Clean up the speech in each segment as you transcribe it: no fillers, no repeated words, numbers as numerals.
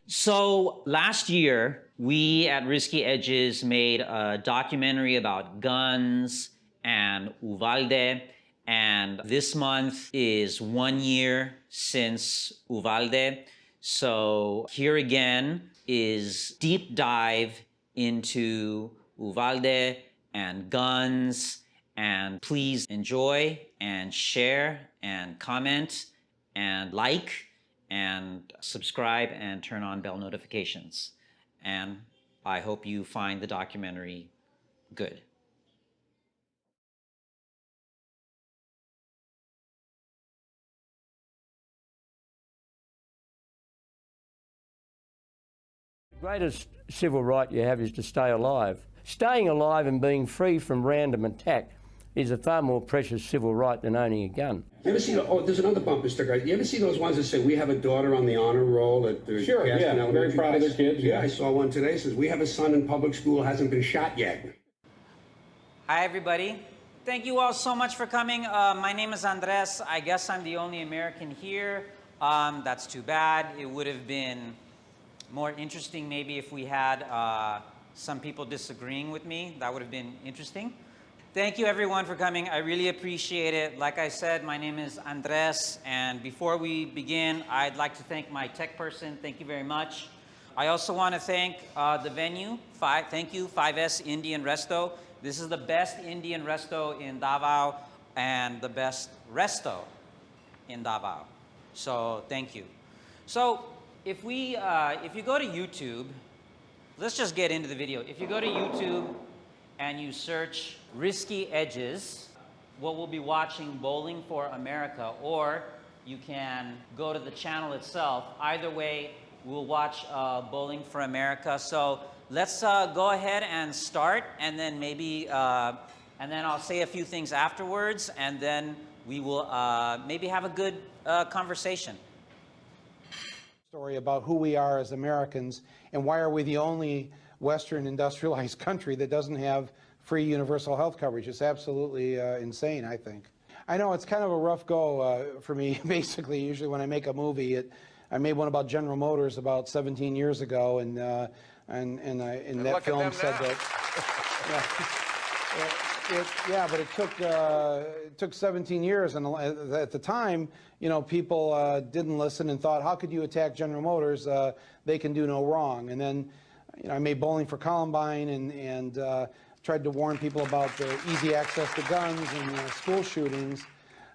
So last year, we at Risky Edges made a documentary about guns and Uvalde. And this month is 1 year since Uvalde. So here again is deep dive into Uvalde and guns. And please enjoy and share and comment and like and subscribe and turn on bell notifications. And I hope you find the documentary good. The greatest civil right you have is to stay alive. Staying alive and being free from random attack is a far more precious civil right than owning a gun. You ever see, there's another bumper sticker. You ever see those ones that say, "We have a daughter on the honor roll at the Sure, yeah, very proud of their kids. Yeah, I saw one today. It says, "We have a son in public school, hasn't been shot yet." Hi, everybody. Thank you all so much for coming. My name is Andres. I guess I'm the only American here. That's too bad. It would have been more interesting maybe if we had some people disagreeing with me. That would have been interesting. Thank you everyone for coming. I really appreciate it. Like I said, my name is Andres, and before we begin, I'd like to thank my tech person. Thank you very much. I also want to thank the venue. Thank you, 5S Indian Resto. This is the best Indian resto in Davao and the best resto in Davao. So thank you. So if you go to YouTube, let's just get into the video. If you go to YouTube and you search Risky Edges, what we'll be watching Bowling for America, or you can go to the channel itself. Either way, we'll watch Bowling for America. So let's go ahead and start, and then maybe, and then I'll say a few things afterwards, and then we will maybe have a good conversation. Story about who we are as Americans and why are we the only Western industrialized country that doesn't have free universal health coverage. It's absolutely insane, I think. I know it's kind of a rough go for me, basically. Usually when I make a movie, I made one about General Motors about 17 years ago, and that film said that. But it took 17 years, and at the time, you know, people didn't listen and thought, how could you attack General Motors? They can do no wrong. And then, you know, I made Bowling for Columbine and tried to warn people about the easy access to guns and school shootings.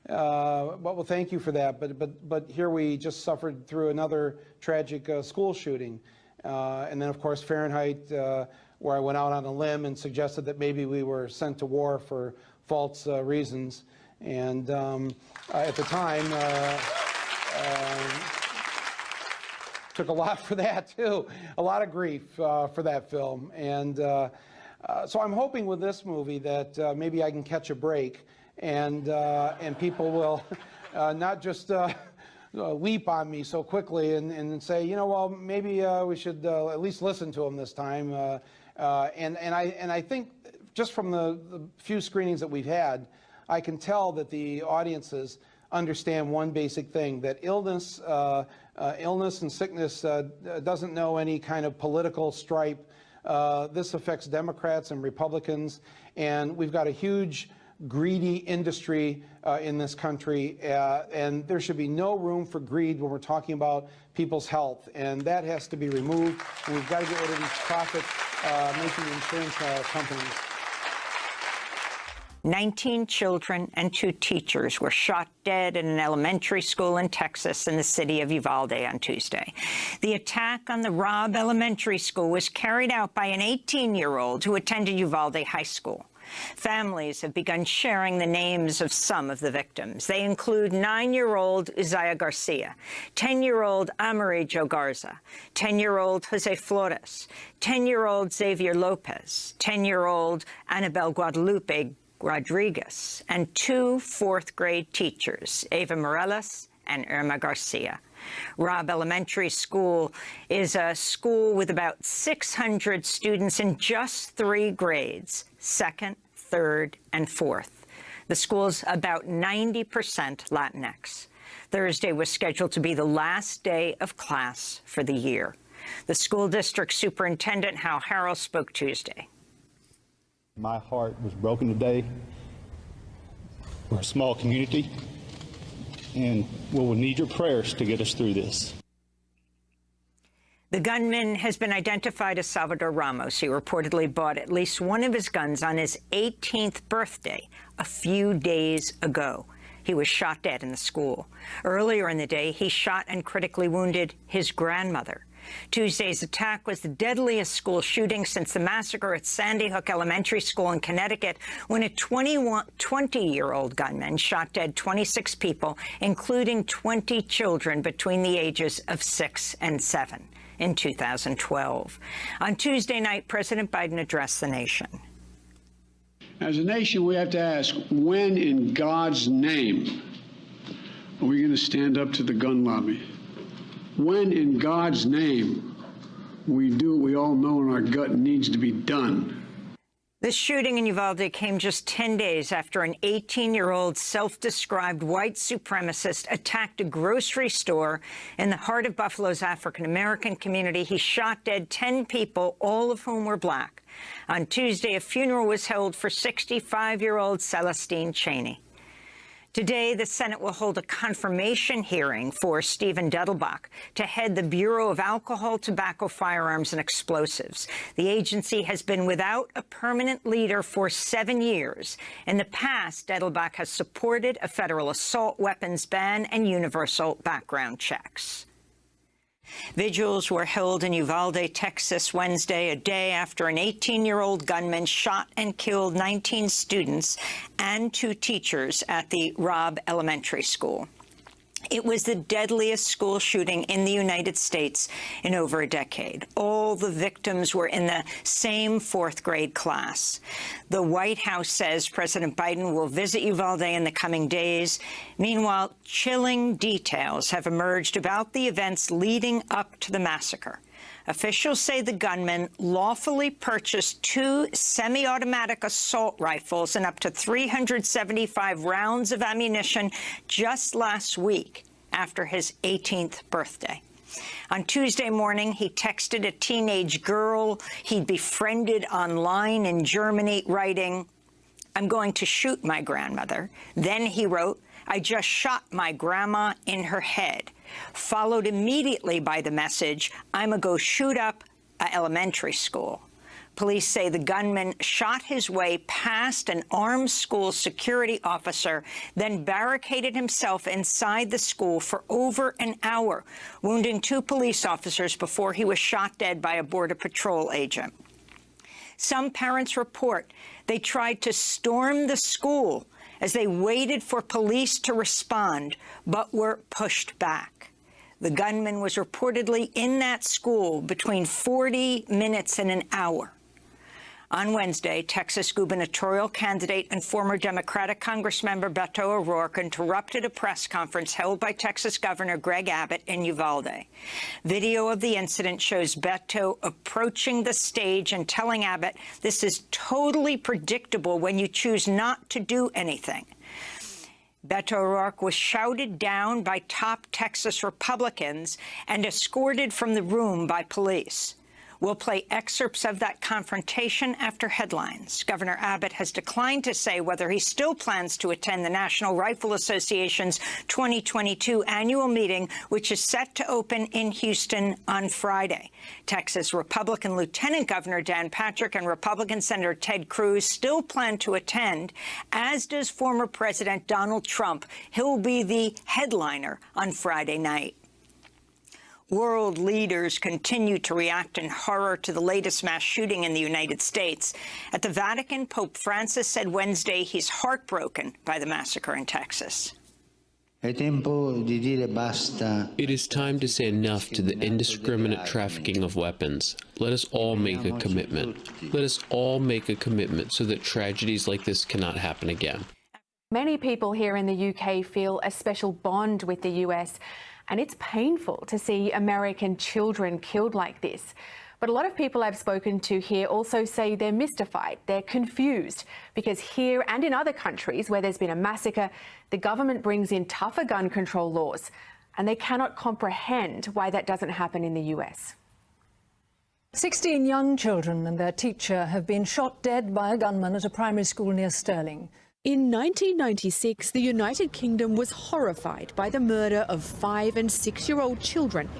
Well, thank you for that. But here we just suffered through another tragic school shooting, and then of course Fahrenheit, where I went out on a limb and suggested that maybe we were sent to war for false reasons. And at the time, took a lot for that too, a lot of grief for that film. And so I'm hoping with this movie that maybe I can catch a break, and people will not just leap on me so quickly and say, you know, well, maybe we should at least listen to him this time. And I think just from the few screenings that we've had, I can tell that the audiences understand one basic thing, that illness and sickness doesn't know any kind of political stripe. This affects Democrats and Republicans, and we've got a huge greedy industry in this country, and there should be no room for greed when we're talking about people's health, and that has to be removed, and we've got to get rid of these profit-making insurance companies. 19 children and 2 teachers were shot dead in an elementary school in Texas in the city of Uvalde on Tuesday. The attack on the Robb Elementary School was carried out by an 18-year-old who attended Uvalde High School. Families have begun sharing the names of some of the victims. They include 9-year-old Uzziah Garcia, 10-year-old Amory Jo Garza, 10-year-old Jose Flores, 10-year-old Xavier Lopez, 10-year-old Annabelle Guadalupe Rodriguez, and 2 4th-grade teachers, Eva Morelos and Irma Garcia. Robb Elementary School is a school with about 600 students in just 3 grades, 2nd, 3rd, and 4th. The school's about 90% Latinx. Thursday was scheduled to be the last day of class for the year. The school district superintendent, Hal Harrell, spoke Tuesday. My heart was broken today. We're a small community, and we'll need your prayers to get us through this. The gunman has been identified as Salvador Ramos. He reportedly bought at least one of his guns on his 18th birthday a few days ago. He was shot dead in the school. Earlier in the day, he shot and critically wounded his grandmother. Tuesday's attack was the deadliest school shooting since the massacre at Sandy Hook Elementary School in Connecticut, when a 20-year-old gunman shot dead 26 people, including 20 children between the ages of 6 and 7 in 2012. On Tuesday night, President Biden addressed the nation. As a nation, we have to ask, when in God's name are we going to stand up to the gun lobby? When in God's name we do what we all know in our gut needs to be done? This shooting in Uvalde came just 10 days after an 18-year-old self-described white supremacist attacked a grocery store in the heart of Buffalo's African-American community. He shot dead 10 people, all of whom were black. On Tuesday, a funeral was held for 65-year-old Celestine Chaney. Today, the Senate will hold a confirmation hearing for Stephen Dettelbach to head the Bureau of Alcohol, Tobacco, Firearms, and Explosives. The agency has been without a permanent leader for 7 years. In the past, Dettelbach has supported a federal assault weapons ban and universal background checks. Vigils were held in Uvalde, Texas, Wednesday, a day after an 18-year-old gunman shot and killed 19 students and 2 teachers at the Robb Elementary School. It was the deadliest school shooting in the United States in over a decade. All the victims were in the same 4th grade class. The White House says President Biden will visit Uvalde in the coming days. Meanwhile, chilling details have emerged about the events leading up to the massacre. Officials say the gunman lawfully purchased 2 semi-automatic assault rifles and up to 375 rounds of ammunition just last week after his 18th birthday. On Tuesday morning, he texted a teenage girl he'd befriended online in Germany, writing, "I'm going to shoot my grandmother." Then he wrote, "I just shot my grandma in her head," followed immediately by the message, "I'm a go shoot up a elementary school." Police say the gunman shot his way past an armed school security officer, then barricaded himself inside the school for over an hour, wounding 2 police officers before he was shot dead by a Border Patrol agent. Some parents report they tried to storm the school as they waited for police to respond, but were pushed back. The gunman was reportedly in that school between 40 minutes and an hour. On Wednesday, Texas gubernatorial candidate and former Democratic Congressmember Beto O'Rourke interrupted a press conference held by Texas Governor Greg Abbott in Uvalde. Video of the incident shows Beto approaching the stage and telling Abbott, "This is totally predictable when you choose not to do anything." Beto O'Rourke was shouted down by top Texas Republicans and escorted from the room by police. We'll play excerpts of that confrontation after headlines. Governor Abbott has declined to say whether he still plans to attend the National Rifle Association's 2022 annual meeting, which is set to open in Houston on Friday. Texas Republican Lieutenant Governor Dan Patrick and Republican Senator Ted Cruz still plan to attend, as does former President Donald Trump. He'll be the headliner on Friday night. World leaders continue to react in horror to the latest mass shooting in the United States. At the Vatican, Pope Francis said Wednesday he's heartbroken by the massacre in Texas. It is time to say enough to the indiscriminate trafficking of weapons. Let us all make a commitment. Let us all make a commitment so that tragedies like this cannot happen again. Many people here in the UK feel a special bond with the US, and it's painful to see American children killed like this. But a lot of people I've spoken to here also say they're mystified, they're confused, because here and in other countries where there's been a massacre, the government brings in tougher gun control laws, and they cannot comprehend why that doesn't happen in the US. 16 young children and their teacher have been shot dead by a gunman at a primary school near Stirling. In 1996, the United Kingdom was horrified by the murder of 5- and 6-year-old children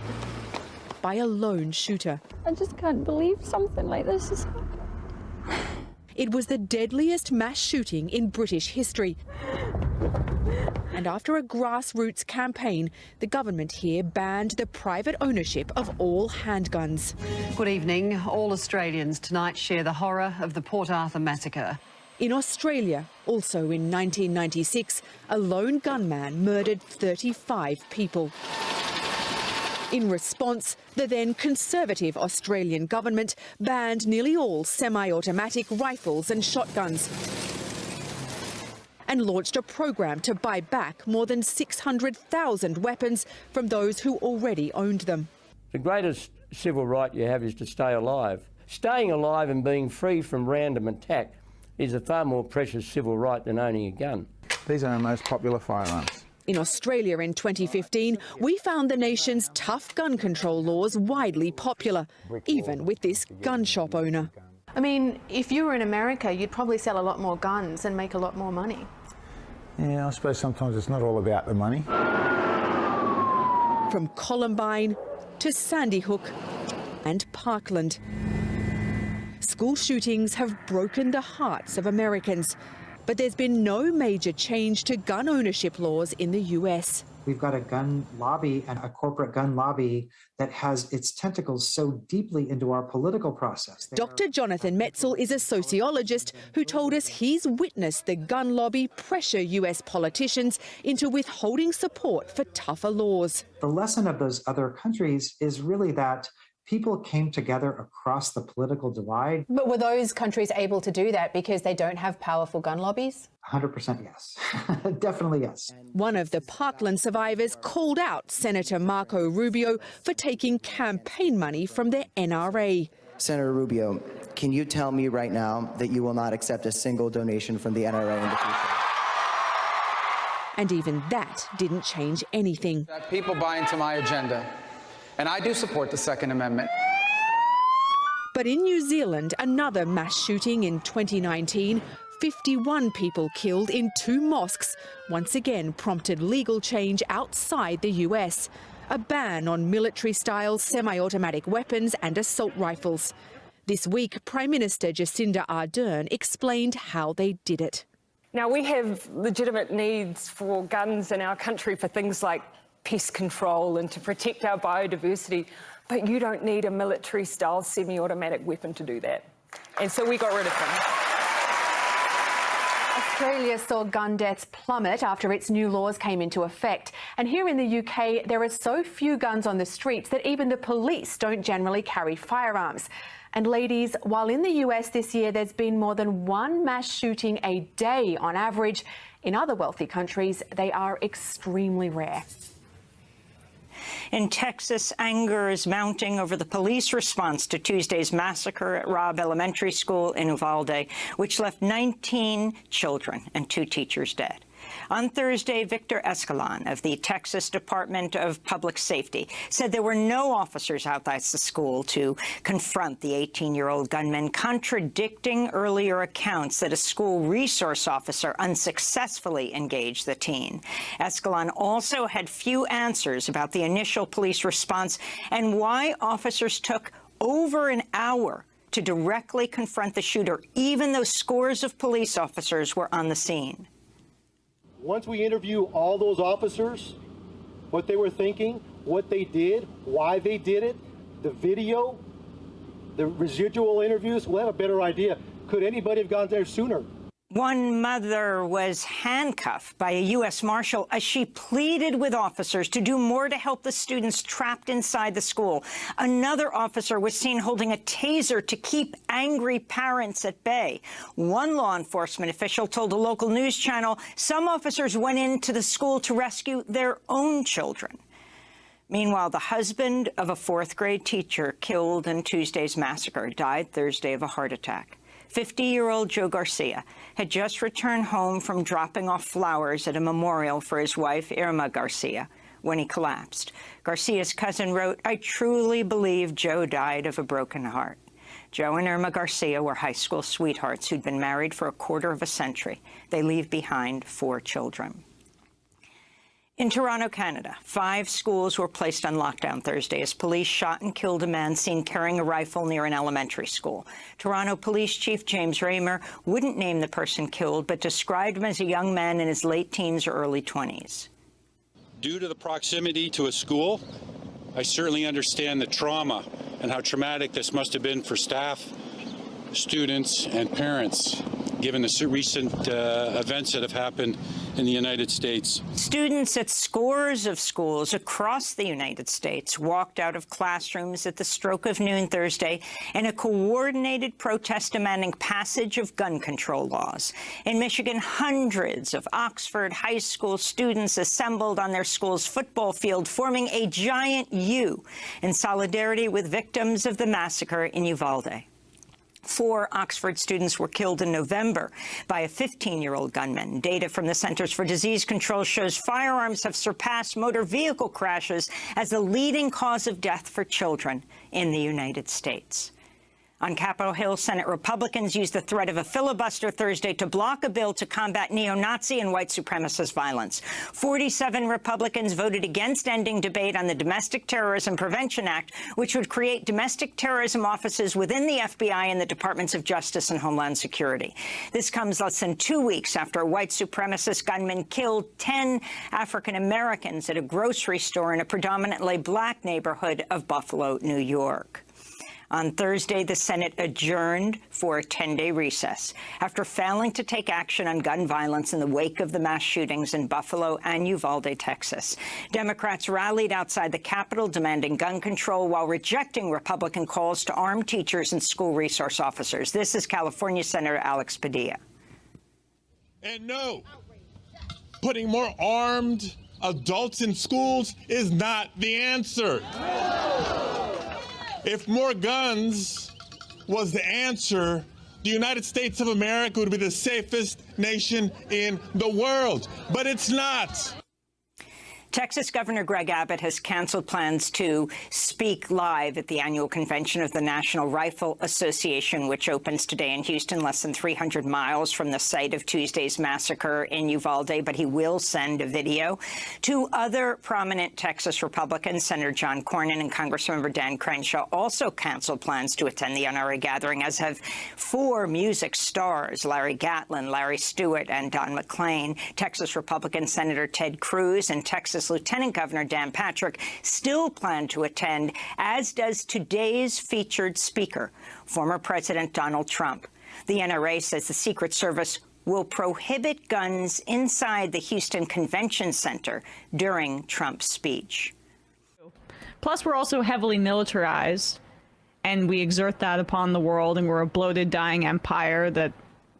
by a lone shooter. I just can't believe something like this has happened. It was the deadliest mass shooting in British history. And after a grassroots campaign, the government here banned the private ownership of all handguns. Good evening. All Australians tonight share the horror of the Port Arthur massacre. In Australia, also in 1996, a lone gunman murdered 35 people. In response, the then Conservative Australian government banned nearly all semi-automatic rifles and shotguns and launched a program to buy back more than 600,000 weapons from those who already owned them. The greatest civil right you have is to stay alive. Staying alive and being free from random attack is a far more precious civil right than owning a gun. These are our most popular firearms. In Australia in 2015, we found the nation's tough gun control laws widely popular, even with this gun shop owner. I mean, if you were in America, you'd probably sell a lot more guns and make a lot more money. Yeah, I suppose sometimes it's not all about the money. From Columbine to Sandy Hook and Parkland. School shootings have broken the hearts of Americans, but there's been no major change to gun ownership laws in the US. We've got a gun lobby and a corporate gun lobby that has its tentacles so deeply into our political process. Dr. Jonathan Metzl is a sociologist who told us he's witnessed the gun lobby pressure US politicians into withholding support for tougher laws. The lesson of those other countries is really that people came together across the political divide. But were those countries able to do that because they don't have powerful gun lobbies? 100% yes. Definitely yes. One of the Parkland survivors called out Senator Marco Rubio for taking campaign money from the NRA. Senator Rubio, can you tell me right now that you will not accept a single donation from the NRA in the future? And even that didn't change anything. That people buy into my agenda. And I do support the Second Amendment. But in New Zealand, another mass shooting in 2019, 51 people killed in 2 mosques, once again prompted legal change outside the US. A ban on military-style semi-automatic weapons and assault rifles. This week, Prime Minister Jacinda Ardern explained how they did it. Now, we have legitimate needs for guns in our country for things like pest control and to protect our biodiversity, but you don't need a military-style semi-automatic weapon to do that. And so we got rid of them. Australia saw gun deaths plummet after its new laws came into effect. And here in the UK, there are so few guns on the streets that even the police don't generally carry firearms. And ladies, while in the US this year there's been more than 1 mass shooting a day on average, in other wealthy countries, they are extremely rare. In Texas, anger is mounting over the police response to Tuesday's massacre at Robb Elementary School in Uvalde, which left 19 children and 2 teachers dead. On Thursday, Victor Escalon of the Texas Department of Public Safety said there were no officers outside the school to confront the 18-year-old gunman, contradicting earlier accounts that a school resource officer unsuccessfully engaged the teen. Escalon also had few answers about the initial police response and why officers took over an hour to directly confront the shooter, even though scores of police officers were on the scene. Once we interview all those officers, what they were thinking, what they did, why they did it, the video, the residual interviews, we'll have a better idea. Could anybody have gone there sooner? One mother was handcuffed by a U.S. Marshal as she pleaded with officers to do more to help the students trapped inside the school. Another officer was seen holding a taser to keep angry parents at bay. One law enforcement official told a local news channel some officers went into the school to rescue their own children. Meanwhile, the husband of a 4th-grade teacher killed in Tuesday's massacre died Thursday of a heart attack. 50-year-old Joe Garcia had just returned home from dropping off flowers at a memorial for his wife, Irma Garcia, when he collapsed. Garcia's cousin wrote, "I truly believe Joe died of a broken heart." Joe and Irma Garcia were high school sweethearts who'd been married for a quarter of a century. They leave behind 4 children. In Toronto, Canada, 5 schools were placed on lockdown Thursday as police shot and killed a man seen carrying a rifle near an elementary school. Toronto Police Chief James Raymer wouldn't name the person killed, but described him as a young man in his late teens or early 20s. Due to the proximity to a school, I certainly understand the trauma and how traumatic this must have been for staff, students, and parents, given the recent events that have happened in the United States. Students at scores of schools across the United States walked out of classrooms at the stroke of noon Thursday in a coordinated protest demanding passage of gun control laws. In Michigan, hundreds of Oxford high school students assembled on their school's football field, forming a giant U in solidarity with victims of the massacre in Uvalde. 4 Oxford students were killed in November by a 15-year-old gunman. Data from the Centers for Disease Control shows firearms have surpassed motor vehicle crashes as the leading cause of death for children in the United States. On Capitol Hill, Senate Republicans used the threat of a filibuster Thursday to block a bill to combat neo-Nazi and white supremacist violence. 47 Republicans voted against ending debate on the Domestic Terrorism Prevention Act, which would create domestic terrorism offices within the FBI and the Departments of Justice and Homeland Security. This comes less than 2 weeks after a white supremacist gunman killed 10 African Americans at a grocery store in a predominantly black neighborhood of Buffalo, New York. On Thursday, the Senate adjourned for a 10-day recess after failing to take action on gun violence in the wake of the mass shootings in Buffalo and Uvalde, Texas. Democrats rallied outside the Capitol demanding gun control while rejecting Republican calls to arm teachers and school resource officers. This is California Senator Alex Padilla. And no, putting more armed adults in schools is not the answer. If more guns was the answer, the United States of America would be the safest nation in the world. But it's not. Texas Governor Greg Abbott has canceled plans to speak live at the annual convention of the National Rifle Association, which opens today in Houston, less than 300 miles from the site of Tuesday's massacre in Uvalde, but he will send a video. 2 other prominent Texas Republicans, Senator John Cornyn and Congressmember Dan Crenshaw, also canceled plans to attend the NRA gathering, as have 4 music stars, Larry Gatlin, Larry Stewart, and Don McLean. Texas Republican Senator Ted Cruz and Texas Lieutenant Governor Dan Patrick still plan to attend, as does today's featured speaker, former President Donald Trump. The NRA says the Secret Service will prohibit guns inside the Houston Convention Center during Trump's speech. Plus, we're also heavily militarized, and we exert that upon the world, and we're a bloated, dying empire that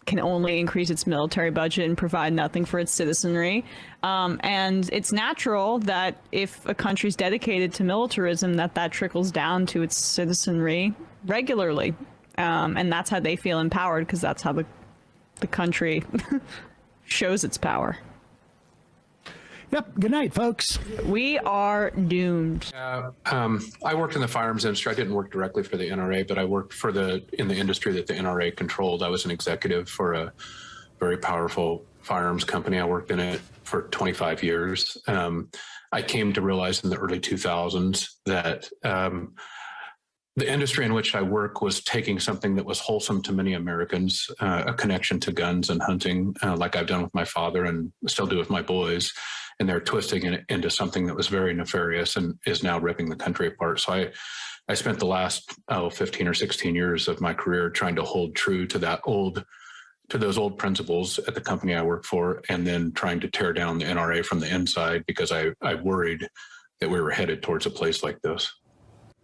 can only increase its military budget and provide nothing for its citizenry. And it's natural that if a country's dedicated to militarism, that trickles down to its citizenry regularly. And that's how they feel empowered, because that's how the country shows its power. Yep. Good night, folks. We are doomed. I worked in the firearms industry. I didn't work directly for the NRA, but I worked in the industry that the NRA controlled. I was an executive for a very powerful firearms company. I worked in it for 25 years. I came to realize in the early 2000s that the industry in which I work was taking something that was wholesome to many Americans, a connection to guns and hunting, like I've done with my father and still do with my boys. And they're twisting it into something that was very nefarious and is now ripping the country apart. So I spent the last 15 or 16 years of my career trying to hold true to those old principles at the company I work for, and then trying to tear down the NRA from the inside, because I worried that we were headed towards a place like this.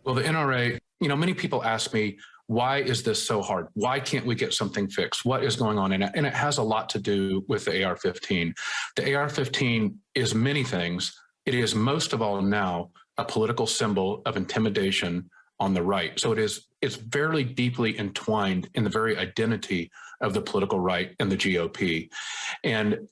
Well, the NRA, many people ask me, why is this so hard? Why can't we get something fixed? What is going on? And it has a lot to do with the AR-15. The AR-15 is many things. It is most of all now a political symbol of intimidation on the right. So it's very deeply entwined in the very identity of the political right and the GOP. And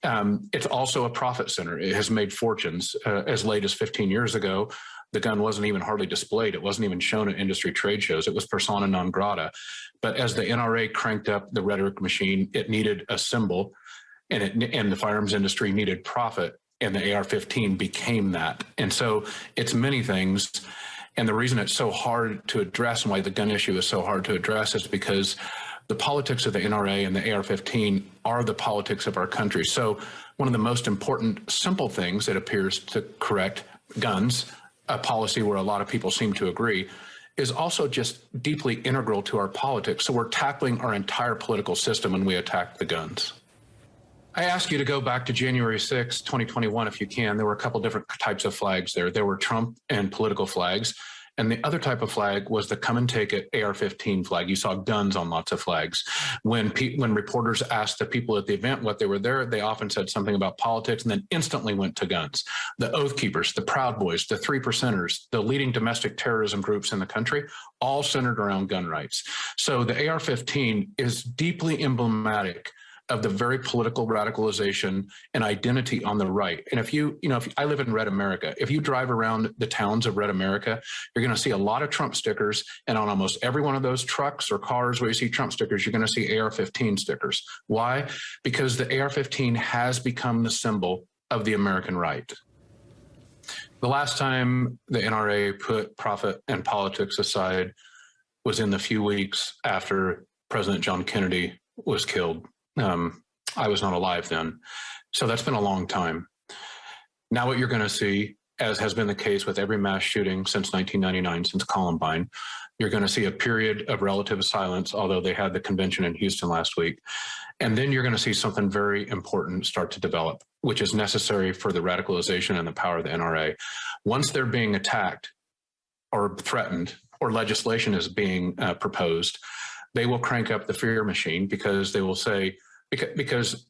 it's also a profit center. It has made fortunes. As late as 15 years ago, the gun wasn't even hardly displayed. It wasn't even shown at industry trade shows. It was persona non grata. But as the NRA cranked up the rhetoric machine, it needed a symbol, and the firearms industry needed profit, and the AR-15 became that. And so it's many things. And the reason it's so hard to address and why the gun issue is so hard to address is because the politics of the NRA and the AR-15 are the politics of our country. So one of the most important simple things that appears to correct guns, a policy where a lot of people seem to agree, is also just deeply integral to our politics. So we're tackling our entire political system when we attack the guns. I ask you to go back to January 6, 2021, if you can. There were a couple different types of flags there. There were Trump and political flags. And the other type of flag was the come and take it AR-15 flag. You saw guns on lots of flags. When reporters asked the people at the event what they were there, they often said something about politics and then instantly went to guns. The Oath Keepers, the Proud Boys, the 3%ers, the leading domestic terrorism groups in the country, all centered around gun rights. So the AR-15 is deeply emblematic of the very political radicalization and identity on the right. And if I live in Red America, if you drive around the towns of Red America, you're going to see a lot of Trump stickers. And on almost every one of those trucks or cars where you see Trump stickers, you're going to see AR-15 stickers. Why? Because the AR-15 has become the symbol of the American right. The last time the NRA put profit and politics aside was in the few weeks after President John Kennedy was killed. I was not alive then. So that's been a long time. Now what you're going to see, as has been the case with every mass shooting since 1999, since Columbine, you're going to see a period of relative silence, although they had the convention in Houston last week. And then you're going to see something very important start to develop, which is necessary for the radicalization and the power of the NRA. Once they're being attacked or threatened or legislation is being proposed, they will crank up the fear machine because they will say, because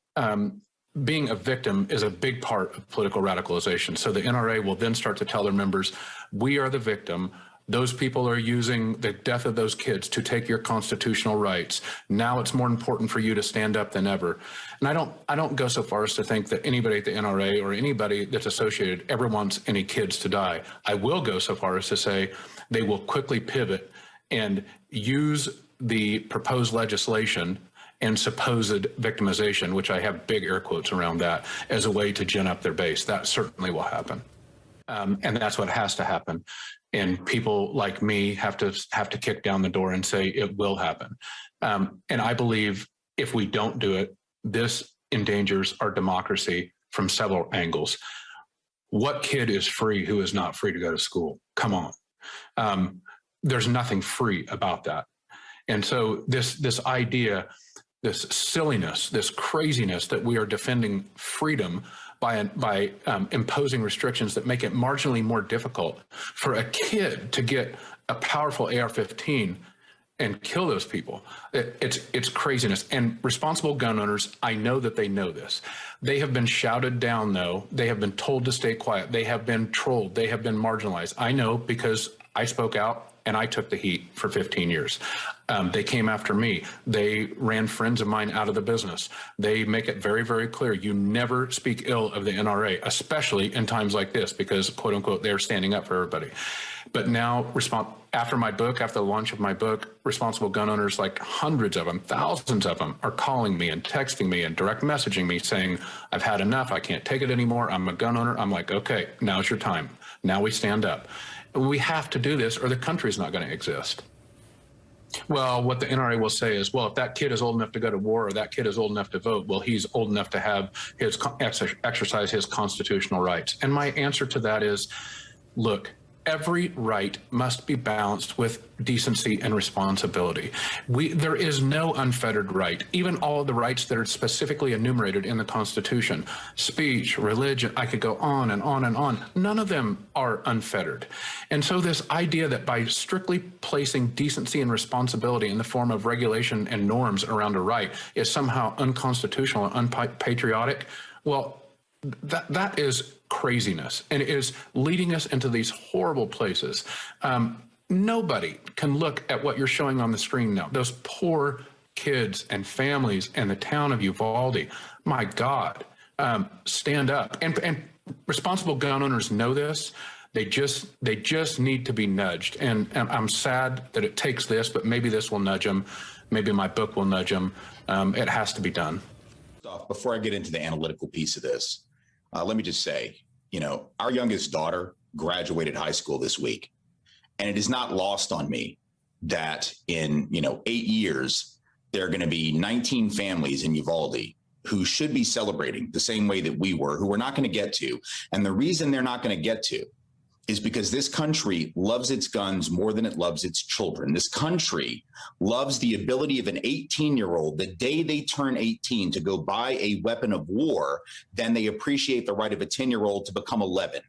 being a victim is a big part of political radicalization. So the NRA will then start to tell their members, we are the victim. Those people are using the death of those kids to take your constitutional rights. Now it's more important for you to stand up than ever. And I don't go so far as to think that anybody at the NRA or anybody that's associated ever wants any kids to die. I will go so far as to say they will quickly pivot and use the proposed legislation and supposed victimization, which I have big air quotes around that, as a way to gin up their base. That certainly will happen. And that's what has to happen. And people like me have to kick down the door and say it will happen. And I believe if we don't do it, this endangers our democracy from several angles. What kid is free who is not free to go to school? Come on. There's nothing free about that. And so this idea, this silliness, this craziness that we are defending freedom by imposing restrictions that make it marginally more difficult for a kid to get a powerful AR-15 and kill those people. It's craziness. And responsible gun owners, I know that they know this. They have been shouted down, though. They have been told to stay quiet. They have been trolled. They have been marginalized. I know because I spoke out and I took the heat for 15 years. They came after me. They ran friends of mine out of the business. They make it very, very clear you never speak ill of the NRA, especially in times like this, because, quote unquote, they're standing up for everybody. But now, after the launch of my book, responsible gun owners, like hundreds of them, thousands of them, are calling me and texting me and direct messaging me saying, I've had enough. I can't take it anymore. I'm a gun owner. I'm like, okay, now's your time. Now we stand up. We have to do this or the country's not going to exist. Well, what the NRA will say is, well, if that kid is old enough to go to war or that kid is old enough to vote, well, he's old enough to have his exercise his constitutional rights. And my answer to that is, look, every right must be balanced with decency and responsibility. There is no unfettered right. Even all of the rights that are specifically enumerated in the Constitution, speech, religion, I could go on and on and on. None of them are unfettered. And so this idea that by strictly placing decency and responsibility in the form of regulation and norms around a right is somehow unconstitutional and unpatriotic, well, that is craziness, and it is leading us into these horrible places. Nobody can look at what you're showing on the screen now. Those poor kids and families and the town of Uvalde. My God, stand up. And responsible gun owners know this. They just need to be nudged. And I'm sad that it takes this, but maybe this will nudge them. Maybe my book will nudge them. It has to be done. Before I get into the analytical piece of this, let me just say, you know, our youngest daughter graduated high school this week. And it is not lost on me that in, 8 years, there are going to be 19 families in Uvalde who should be celebrating the same way that we were, who we're not going to get to. And the reason they're not going to get to is because this country loves its guns more than it loves its children. This country loves the ability of an 18-year-old, the day they turn 18, to go buy a weapon of war, than they appreciate the right of a 10-year-old to become 11.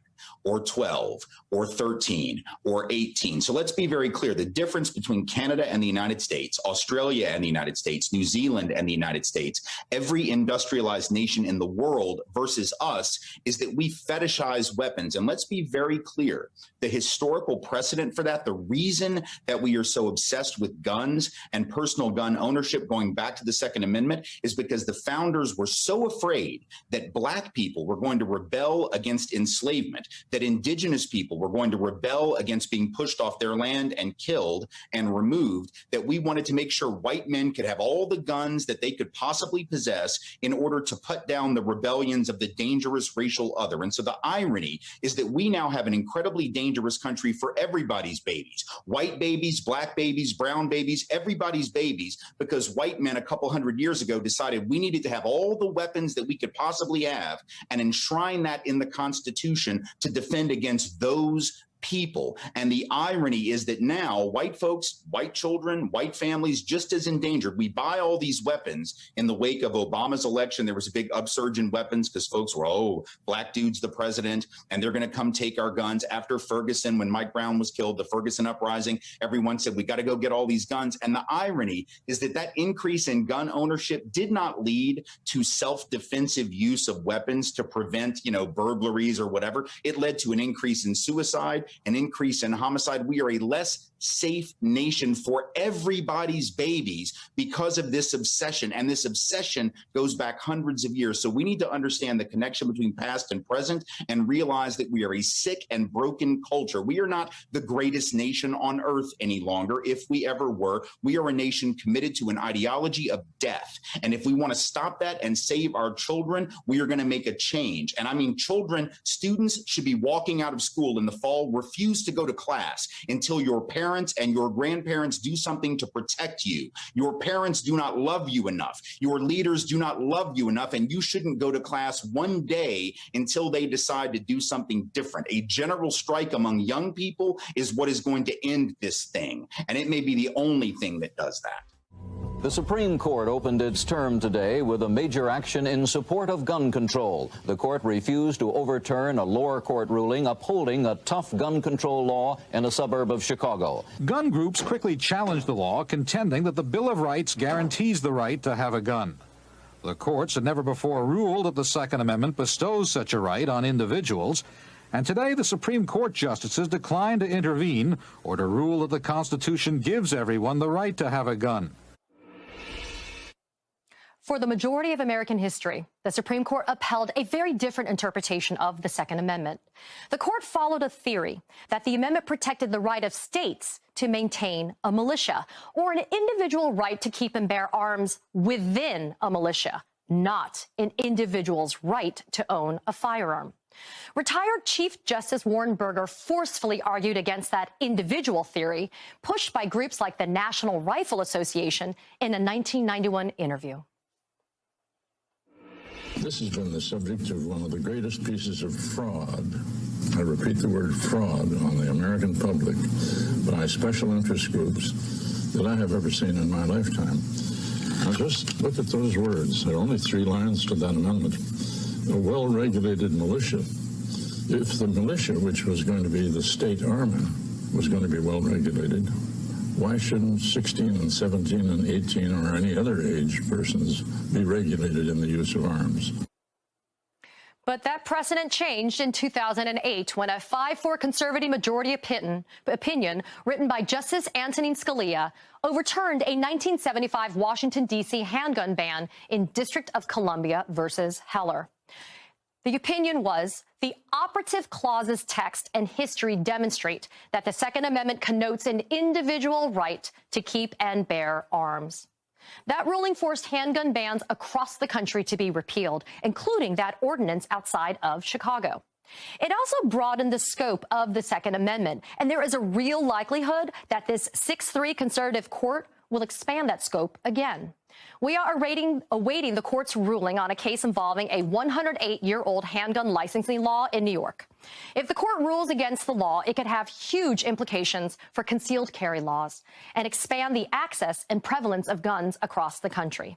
Or 12, or 13, or 18. So let's be very clear. The difference between Canada and the United States, Australia and the United States, New Zealand and the United States, every industrialized nation in the world versus us, is that we fetishize weapons. And let's be very clear. The historical precedent for that, the reason that we are so obsessed with guns and personal gun ownership going back to the Second Amendment, is because the founders were so afraid that Black people were going to rebel against enslavement, that indigenous people were going to rebel against being pushed off their land and killed and removed, that we wanted to make sure white men could have all the guns that they could possibly possess in order to put down the rebellions of the dangerous racial other. And so the irony is that we now have an incredibly dangerous country for everybody's babies, white babies, Black babies, brown babies, everybody's babies, because white men a couple hundred years ago decided we needed to have all the weapons that we could possibly have and enshrine that in the Constitution to defend against those people. And the irony is that now white folks, white children, white families, just as endangered. We buy all these weapons. In the wake of Obama's election, there was a big upsurge in weapons because folks were, oh, Black dude's the president and they're going to come take our guns. After Ferguson, when Mike Brown was killed, the Ferguson uprising, everyone said, we got to go get all these guns. And the irony is that that increase in gun ownership did not lead to self-defensive use of weapons to prevent, burglaries or whatever. It led to an increase in suicide, an increase in homicide. We are a less safe nation for everybody's babies because of this obsession. And this obsession goes back hundreds of years. So we need to understand the connection between past and present and realize that we are a sick and broken culture. We are not the greatest nation on earth any longer. If we ever were, we are a nation committed to an ideology of death. And if we want to stop that and save our children, we are going to make a change. And I mean, children, students should be walking out of school in the fall, refuse to go to class until your parents and your grandparents do something to protect you. Your parents do not love you enough. Your leaders do not love you enough, and you shouldn't go to class one day until they decide to do something different. A general strike among young people is what is going to end this thing, and it may be the only thing that does that. The Supreme Court opened its term today with a major action in support of gun control. The court refused to overturn a lower court ruling upholding a tough gun control law in a suburb of Chicago. Gun groups quickly challenged the law, contending that the Bill of Rights guarantees the right to have a gun. The courts had never before ruled that the Second Amendment bestows such a right on individuals, and today the Supreme Court justices declined to intervene or to rule that the Constitution gives everyone the right to have a gun. For the majority of American history, the Supreme Court upheld a very different interpretation of the Second Amendment. The court followed a theory that the amendment protected the right of states to maintain a militia, or an individual right to keep and bear arms within a militia, not an individual's right to own a firearm. Retired Chief Justice Warren Burger forcefully argued against that individual theory, pushed by groups like the National Rifle Association in a 1991 interview. This has been the subject of one of the greatest pieces of fraud, I repeat the word fraud, on the American public by special interest groups that I have ever seen in my lifetime. Now just look at those words. There are only 3 lines to that amendment. A well-regulated militia. If the militia, which was going to be the state army, was going to be well-regulated, why shouldn't 16 and 17 and 18 or any other age persons be regulated in the use of arms? But that precedent changed in 2008 when a 5-4 conservative majority opinion written by Justice Antonin Scalia overturned a 1975 Washington, D.C. handgun ban in District of Columbia versus Heller. The opinion was, the operative clause's text and history demonstrate that the Second Amendment connotes an individual right to keep and bear arms. That ruling forced handgun bans across the country to be repealed, including that ordinance outside of Chicago. It also broadened the scope of the Second Amendment, and there is a real likelihood that this 6-3 conservative court will expand that scope again. We are awaiting the court's ruling on a case involving a 108-year-old handgun licensing law in New York. If the court rules against the law, it could have huge implications for concealed carry laws and expand the access and prevalence of guns across the country.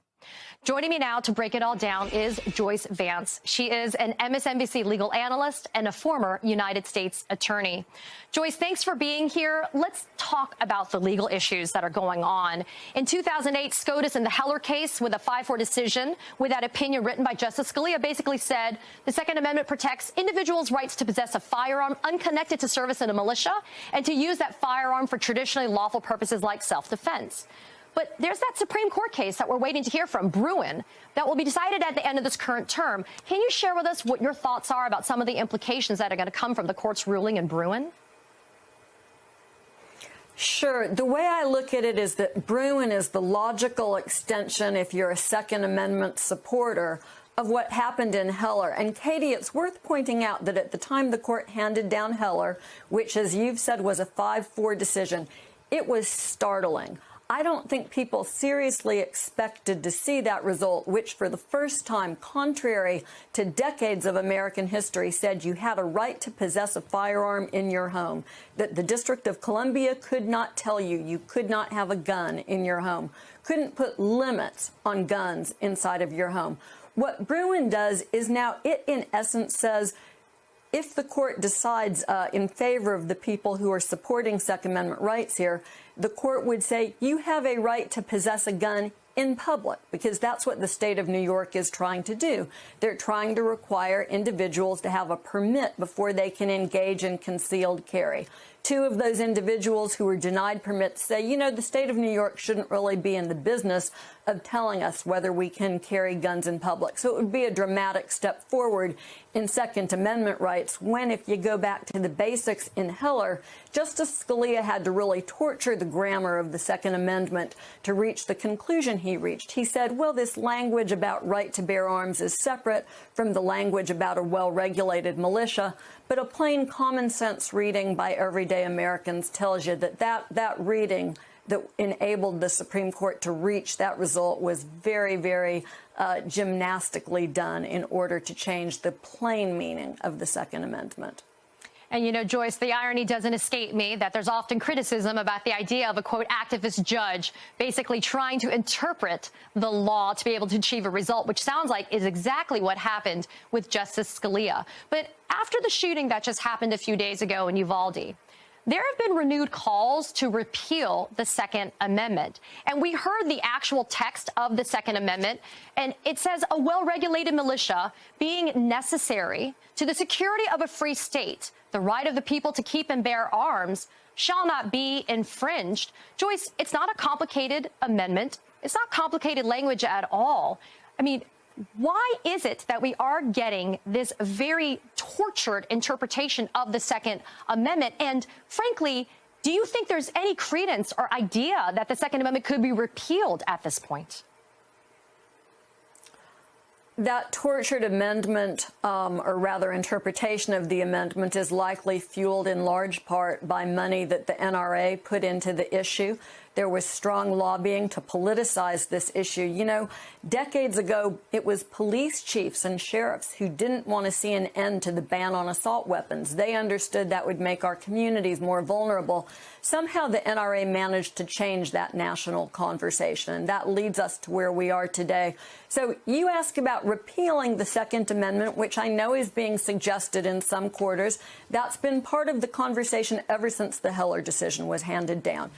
Joining me now to break it all down is Joyce Vance. She is an MSNBC legal analyst and a former United States attorney. Joyce, thanks for being here. Let's talk about the legal issues that are going on. In 2008, SCOTUS in the Heller case with a 5-4 decision with that opinion written by Justice Scalia basically said the Second Amendment protects individuals' rights to possess a firearm unconnected to service in a militia and to use that firearm for traditionally lawful purposes like self-defense. But there's that Supreme Court case that we're waiting to hear from, Bruin, that will be decided at the end of this current term. Can you share with us what your thoughts are about some of the implications that are going to come from the court's ruling in Bruin? Sure. The way I look at it is that Bruin is the logical extension, if you're a Second Amendment supporter, of what happened in Heller. And Katie, it's worth pointing out that at the time the court handed down Heller, which, as you've said, was a 5-4 decision, it was startling. I don't think people seriously expected to see that result, which for the first time, contrary to decades of American history, said you had a right to possess a firearm in your home, that the District of Columbia could not tell you you could not have a gun in your home, couldn't put limits on guns inside of your home. What Bruin does is now it, in essence, says if the court decides in favor of the people who are supporting Second Amendment rights here, the court would say you have a right to possess a gun in public, because that's what the state of New York is trying to do. They're trying to require individuals to have a permit before they can engage in concealed carry. Two of those individuals who were denied permits say, you know, the state of New York shouldn't really be in the business of telling us whether we can carry guns in public. So it would be a dramatic step forward in Second Amendment rights when, if you go back to the basics in Heller, Justice Scalia had to really torture the grammar of the Second Amendment to reach the conclusion he reached. He said, well, this language about right to bear arms is separate from the language about a well-regulated militia, but a plain common sense reading by everyday Americans tells you that that reading that enabled the Supreme Court to reach that result was very, very gymnastically done in order to change the plain meaning of the Second Amendment. And, you know, Joyce, the irony doesn't escape me that there's often criticism about the idea of a, quote, activist judge basically trying to interpret the law to be able to achieve a result, which sounds like is exactly what happened with Justice Scalia. But after the shooting that just happened a few days ago in Uvalde, there have been renewed calls to repeal the Second Amendment. And we heard the actual text of the Second Amendment, and it says a well-regulated militia being necessary to the security of a free state, the right of the people to keep and bear arms, shall not be infringed. Joyce, it's not a complicated amendment. It's not complicated language at all. I mean, why is it that we are getting this very tortured interpretation of the Second Amendment? And frankly, do you think there's any credence or idea that the Second Amendment could be repealed at this point? That tortured amendment, or rather interpretation of the amendment, is likely fueled in large part by money that the NRA put into the issue. There was strong lobbying to politicize this issue. You know, decades ago, it was police chiefs and sheriffs who didn't want to see an end to the ban on assault weapons. They understood that would make our communities more vulnerable. Somehow the NRA managed to change that national conversation, and that leads us to where we are today. So you ask about repealing the Second Amendment, which I know is being suggested in some quarters. That's been part of the conversation ever since the Heller decision was handed down.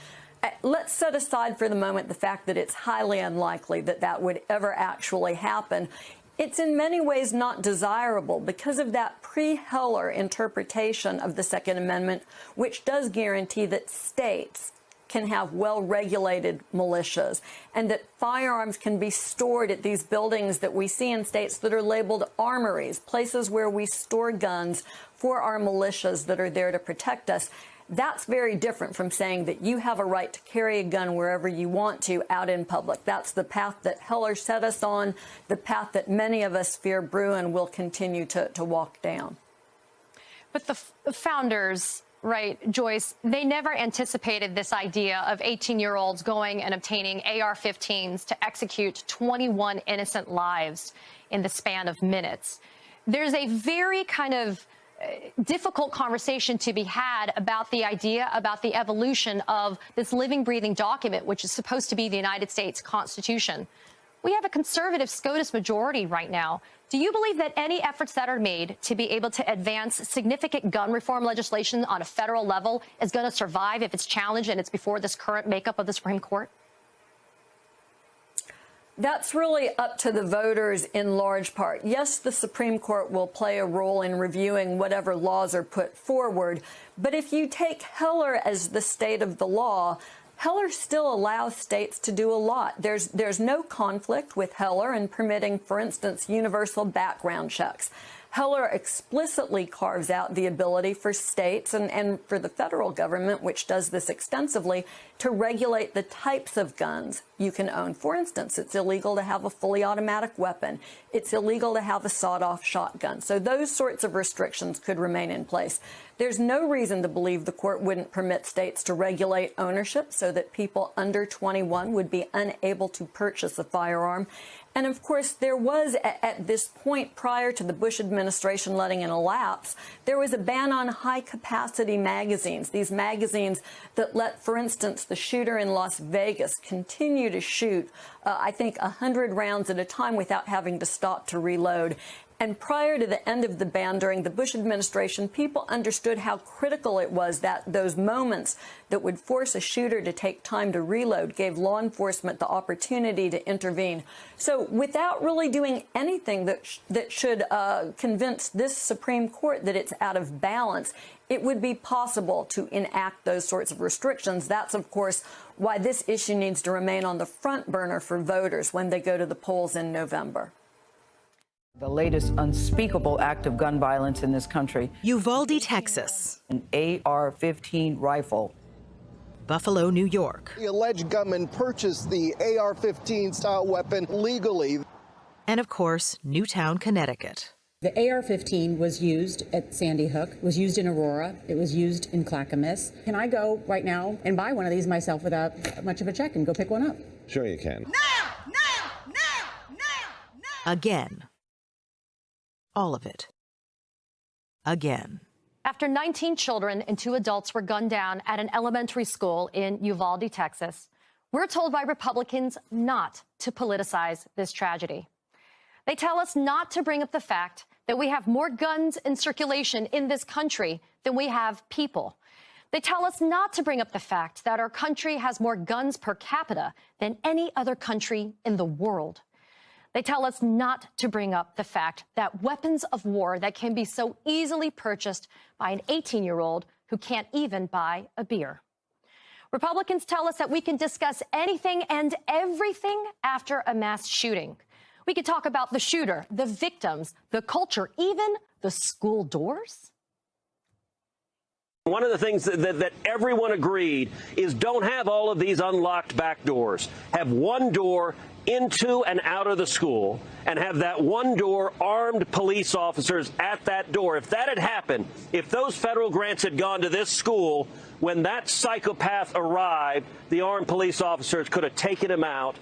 Let's set aside for the moment the fact that it's highly unlikely that that would ever actually happen. it's in many ways not desirable because of that pre-Heller interpretation of the Second Amendment, which does guarantee that states can have well-regulated militias and that firearms can be stored at these buildings that we see in states that are labeled armories, places where we store guns for our militias that are there to protect us. That's very different from saying that you have a right to carry a gun wherever you want to out in public. That's the path that Heller set us on, the path that many of us fear Bruen will continue to walk down. But the founders, right, Joyce, they never anticipated this idea of 18-year-olds going and obtaining AR-15s to execute 21 innocent lives in the span of minutes. There's a very kind of difficult conversation to be had about the idea, about the evolution of this living, breathing document, which is supposed to be the United States Constitution. We have a conservative SCOTUS majority right now. Do you believe that any efforts that are made to be able to advance significant gun reform legislation on a federal level is going to survive if it's challenged and it's before this current makeup of the Supreme Court? That's really up to the voters in large part. Yes, the Supreme Court will play a role in reviewing whatever laws are put forward. But if you take Heller as the state of the law, Heller still allows states to do a lot. There's no conflict with Heller in permitting, for instance, universal background checks. Heller explicitly carves out the ability for states and for the federal government, which does this extensively, to regulate the types of guns you can own. For instance, it's illegal to have a fully automatic weapon. It's illegal to have a sawed-off shotgun. So those sorts of restrictions could remain in place. There's no reason to believe the court wouldn't permit states to regulate ownership so that people under 21 would be unable to purchase a firearm. And of course, there was, at this point prior to the Bush administration letting it elapse, there was a ban on high-capacity magazines, these magazines that let, for instance, the shooter in Las Vegas continue to shoot, I think, 100 rounds at a time without having to stop to reload. And prior to the end of the ban during the Bush administration, people understood how critical it was that those moments that would force a shooter to take time to reload gave law enforcement the opportunity to intervene. So without really doing anything that should convince this Supreme Court that it's out of balance, it would be possible to enact those sorts of restrictions. That's, of course, why this issue needs to remain on the front burner for voters when they go to the polls in November. The latest unspeakable act of gun violence in this country. Uvalde, Texas. An AR-15 rifle. Buffalo, New York. The alleged gunman purchased the AR-15 style weapon legally. And of course, Newtown, Connecticut. The AR-15 was used at Sandy Hook, was used in Aurora, it was used in Clackamas. Can I go right now and buy one of these myself without much of a check and go pick one up? Sure you can. Again. All of it. Again. After 19 children and 2 adults were gunned down at an elementary school in Uvalde, Texas, we're told by Republicans not to politicize this tragedy. They tell us not to bring up the fact that we have more guns in circulation in this country than we have people. They tell us not to bring up the fact that our country has more guns per capita than any other country in the world. They tell us not to bring up the fact that weapons of war that can be so easily purchased by an 18-year-old who can't even buy a beer. Republicans tell us that we can discuss anything and everything after a mass shooting. We could talk about the shooter, the victims, the culture, even the school doors. One of the things that everyone agreed is don't have all of these unlocked back doors. Have one door into and out of the school and have that one door armed police officers at that door. If that had happened, if those federal grants had gone to this school, when that psychopath arrived, the armed police officers could have taken him out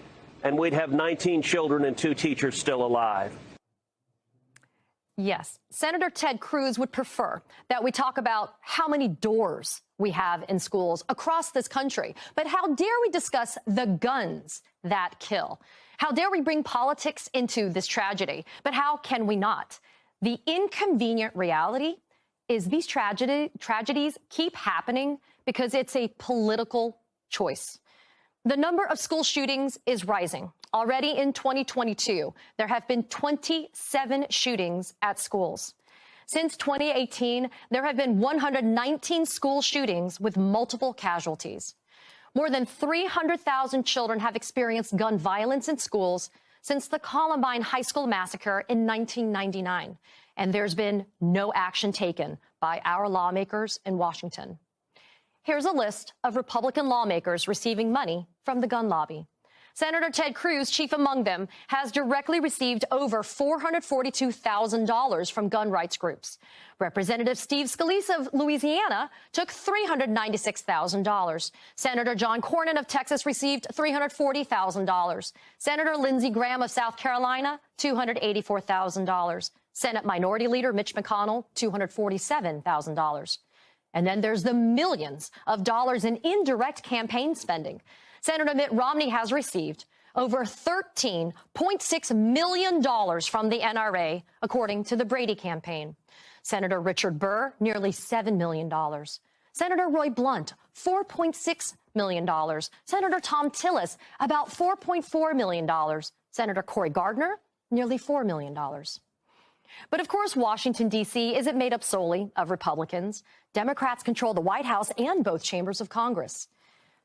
and we'd have 19 children and 2 teachers still alive. Yes, Senator Ted Cruz would prefer that we talk about how many doors we have in schools across this country. But how dare we discuss the guns that kill? How dare we bring politics into this tragedy? But how can we not? The inconvenient reality is these tragedies keep happening because it's a political choice. The number of school shootings is rising. Already in 2022, there have been 27 shootings at schools. Since 2018, there have been 119 school shootings with multiple casualties. More than 300,000 children have experienced gun violence in schools since the Columbine High School massacre in 1999, and there's been no action taken by our lawmakers in Washington. Here's a list of Republican lawmakers receiving money from the gun lobby. Senator Ted Cruz, chief among them, has directly received over $442,000 from gun rights groups. Representative Steve Scalise of Louisiana took $396,000. Senator John Cornyn of Texas received $340,000. Senator Lindsey Graham of South Carolina, $284,000. Senate Minority Leader Mitch McConnell, $247,000. And then there's the millions of dollars in indirect campaign spending. Senator Mitt Romney has received over $13.6 million from the NRA, according to the Brady campaign. Senator Richard Burr, nearly $7 million. Senator Roy Blunt, $4.6 million. Senator Tom Tillis, about $4.4 million. Senator Cory Gardner, nearly $4 million. But of course, Washington, D.C. isn't made up solely of Republicans. Democrats control the White House and both chambers of Congress.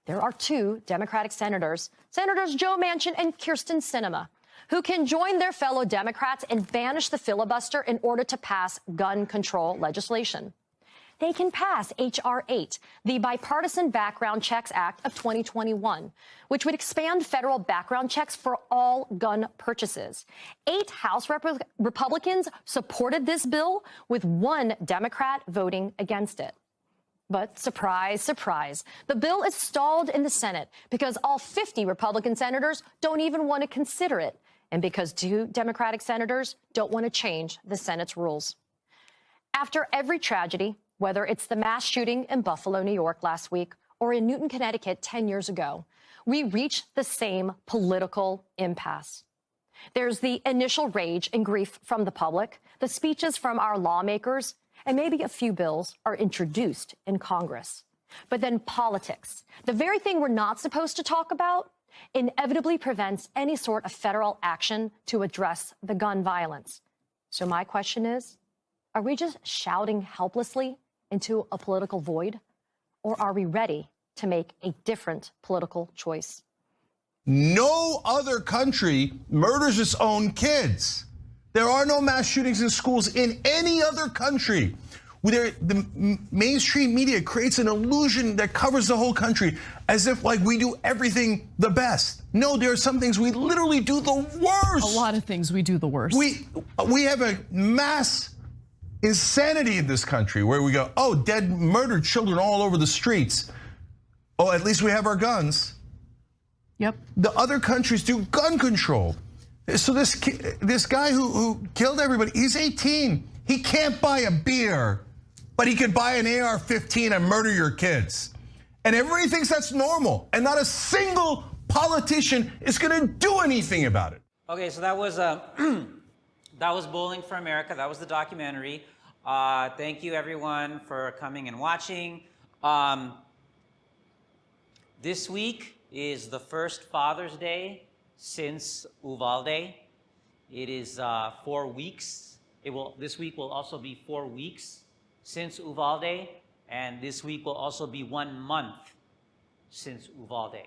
There are two Democratic senators, Senators Joe Manchin and Kyrsten Sinema, who can join their fellow Democrats and banish the filibuster in order to pass gun control legislation. They can pass H.R. 8, the Bipartisan Background Checks Act of 2021, which would expand federal background checks for all gun purchases. 8 House Republicans supported this bill, with 1 Democrat voting against it. But surprise, surprise, the bill is stalled in the Senate because all 50 Republican senators don't even want to consider it, and because 2 Democratic senators don't want to change the Senate's rules. After every tragedy, whether it's the mass shooting in Buffalo, New York last week, or in Newton, Connecticut 10 years ago, we reach the same political impasse. There's the initial rage and grief from the public, the speeches from our lawmakers, and maybe a few bills are introduced in Congress. But then politics, the very thing we're not supposed to talk about, inevitably prevents any sort of federal action to address the gun violence. So my question is, are we just shouting helplessly into a political void, or are we ready to make a different political choice? No other country murders its own kids. There are no mass shootings in schools in any other country. The mainstream media creates an illusion that covers the whole country as if like we do everything the best. No, there are some things we literally do the worst. A lot of things we do the worst. We have a mass insanity in this country where we go, oh, dead, murdered children all over the streets. Oh, at least we have our guns. Yep. The other countries do gun control. So this guy who killed everybody, he's 18. He can't buy a beer, but he could buy an AR-15 and murder your kids. And everybody thinks that's normal, and not a single politician is going to do anything about it. Okay, so that was that was Bowling for America. That was the documentary. Thank you, everyone, for coming and watching. This week is the first Father's Day since Uvalde. It is 4 weeks. This week will also be 4 weeks since Uvalde, and this week will also be 1 month since Uvalde.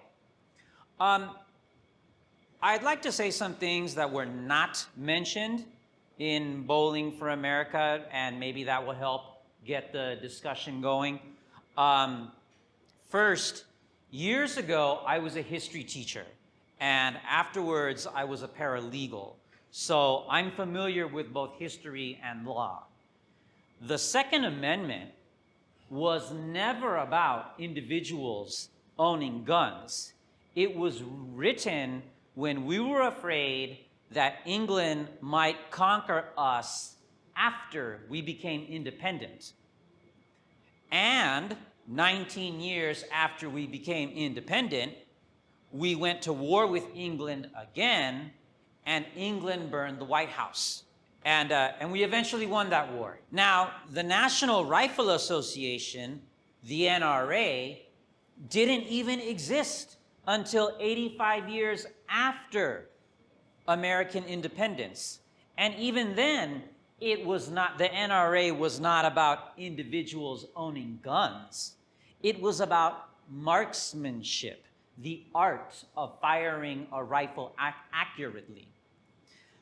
I'd like to say some things that were not mentioned in Bowling for America, and maybe that will help get the discussion going. First, years ago, I was a history teacher, and afterwards, I was a paralegal. So I'm familiar with both history and law. The Second Amendment was never about individuals owning guns. It was written when we were afraid that England might conquer us after we became independent. And 19 years after we became independent, we went to war with England again, and England burned the White House. And we eventually won that war. Now, the National Rifle Association, the NRA, didn't even exist until 85 years after American independence. And even then, it was not, the NRA was not about individuals owning guns. It was about marksmanship, the art of firing a rifle accurately.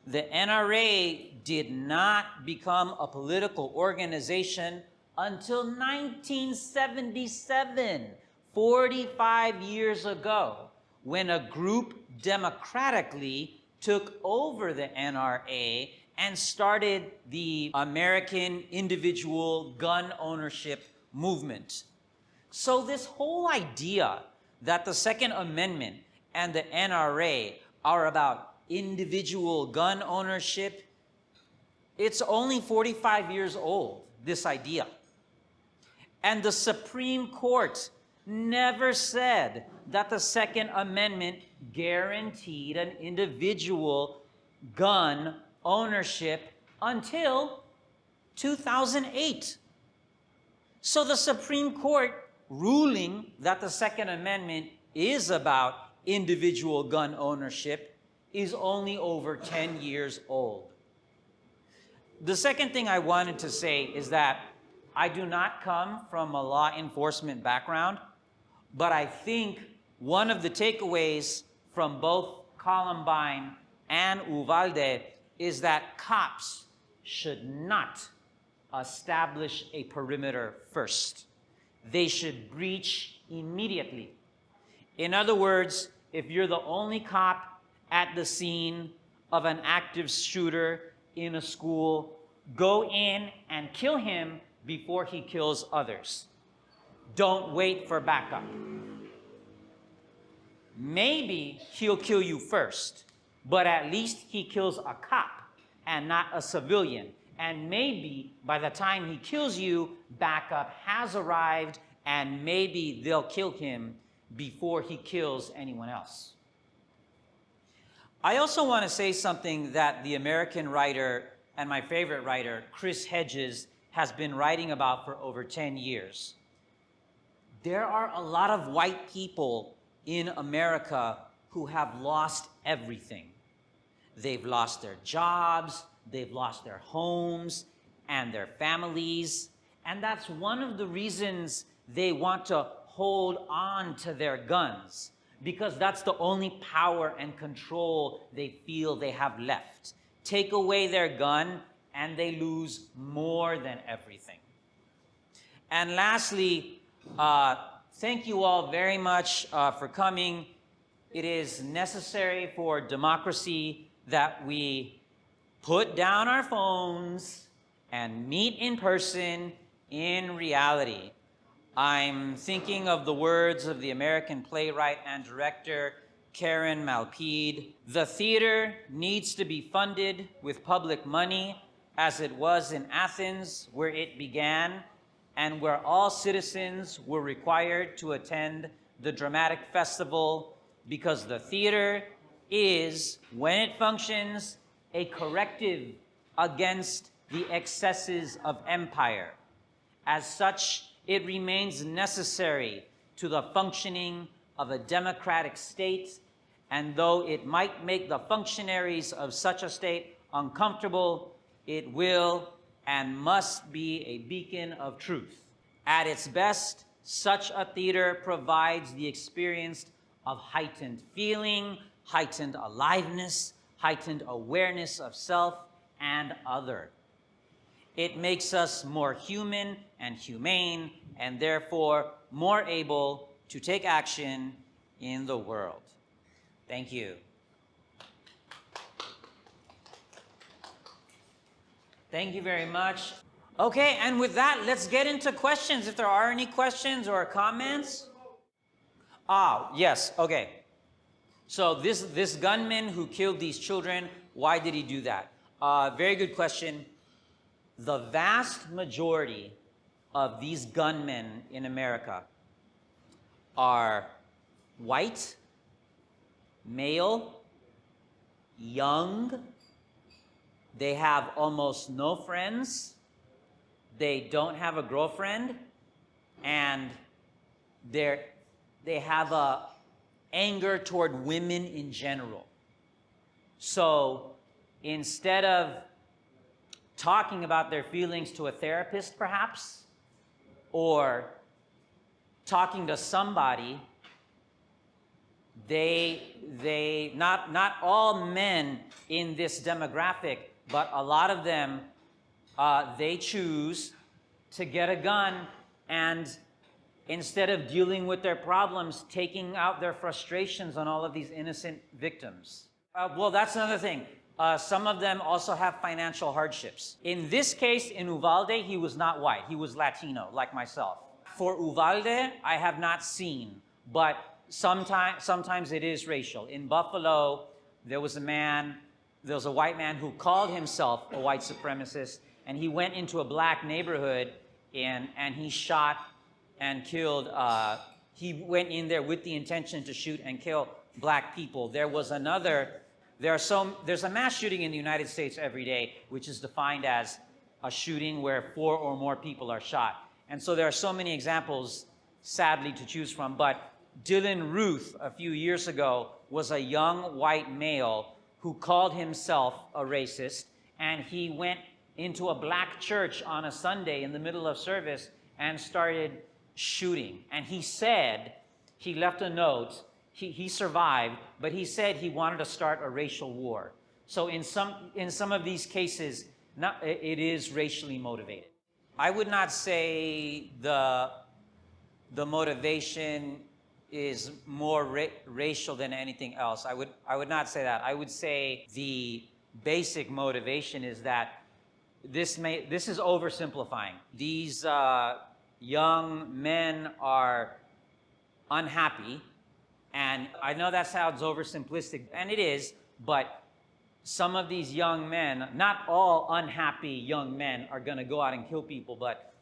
The NRA did not become a political organization until 1977, 45 years ago, when a group democratically took over the NRA and started the American individual gun ownership movement. So this whole idea that the Second Amendment and the NRA are about individual gun ownership, it's only 45 years old, this idea. And the Supreme Court never said that the Second Amendment guaranteed an individual gun ownership until 2008. So the Supreme Court ruling that the Second Amendment is about individual gun ownership is only over 10 years old. The second thing I wanted to say is that I do not come from a law enforcement background, but I think one of the takeaways from both Columbine and Uvalde is that cops should not establish a perimeter first. They should breach immediately. In other words, if you're the only cop at the scene of an active shooter in a school, go in and kill him before he kills others. Don't wait for backup. Maybe he'll kill you first, but at least he kills a cop and not a civilian. And maybe by the time he kills you, backup has arrived, and maybe they'll kill him before he kills anyone else. I also want to say something that the American writer and my favorite writer, Chris Hedges, has been writing about for over 10 years. There are a lot of white people in America who have lost everything. They've lost their jobs, they've lost their homes and their families, and that's one of the reasons they want to hold on to their guns, because that's the only power and control they feel they have left. Take away their gun and they lose more than everything. And lastly, thank you all very much for coming. It is necessary for democracy that we put down our phones and meet in person in reality. I'm thinking of the words of the American playwright and director, Karen Malpede. The theater needs to be funded with public money, as it was in Athens, where it began, and where all citizens were required to attend the dramatic festival, because the theater is, when it functions, a corrective against the excesses of empire. As such, it remains necessary to the functioning of a democratic state, and though it might make the functionaries of such a state uncomfortable, it will and must be a beacon of truth. At its best, such a theater provides the experience of heightened feeling, heightened aliveness, heightened awareness of self and other. It makes us more human and humane, and therefore more able to take action in the world. Thank you. Thank you very much. Okay, and with that, let's get into questions. If there are any questions or comments. Yes, okay. So this gunman who killed these children, why did he do that? Very good question. The vast majority of these gunmen in America are white, male, young. They have almost no friends. They don't have a girlfriend, and they have a anger toward women in general. So instead of talking about their feelings to a therapist, perhaps, or talking to somebody, not all men in this demographic, but a lot of them, they choose to get a gun and instead of dealing with their problems, taking out their frustrations on all of these innocent victims. Well, that's another thing. Some of them also have financial hardships. In this case, in Uvalde, he was not white. He was Latino, like myself. For Uvalde, I have not seen, but sometimes it is racial. In Buffalo, there was a white man who called himself a white supremacist, and he went into a black neighborhood and he shot and killed, he went in there with the intention to shoot and kill black people. There's a mass shooting in the United States every day, which is defined as a shooting where 4 or more people are shot. And so there are so many examples, sadly, to choose from. But Dylan Ruth, a few years ago, was a young white male who called himself a racist, and he went into a black church on a Sunday in the middle of service and started shooting. And he said, he left a note, he survived, but he said he wanted to start a racial war. So in some of these cases, it is racially motivated. I would not say the motivation is more racial than anything else. I would not say that. I would say the basic motivation is that this is oversimplifying. These young men are unhappy, and I know that sounds oversimplistic, and it is, but some of these young men, not all unhappy young men are gonna go out and kill people, but